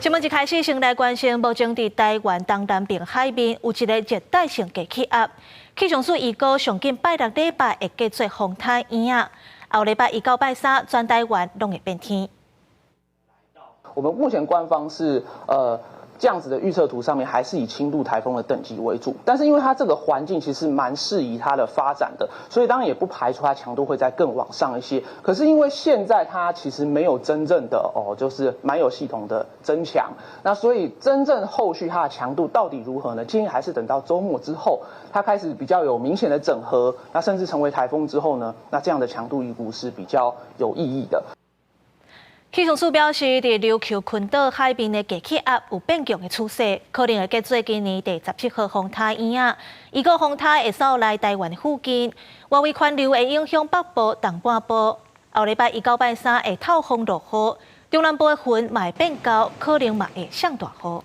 新闻一开始，先来关心目前伫台湾东南边海面有一个热带性低气压，气象署预估上近拜六礼拜会继续风台影啊，后礼拜一到拜三全台湾拢会变天。我们目前官方是这样子的预测图上面还是以轻度台风的等级为主，但是因为它这个环境其实蛮适宜它的发展的，所以当然也不排除它强度会再更往上一些。可是因为现在它其实没有真正的就是蛮有系统的增强，那所以真正后续它的强度到底如何呢？建议还是等到周末之后，它开始比较有明显的整合，那甚至成为台风之后呢，那这样的强度预估是比较有意义的。气象署表示，伫琉球群岛海面的低气压有变强的趋势，可能会结做今年第17号风台影啊。预估风台会扫来台湾附近，外围环流会影响北部、东半部。后礼拜一到拜三会透风落雨，中南部的云嘛会变高，可能嘛会上大雨。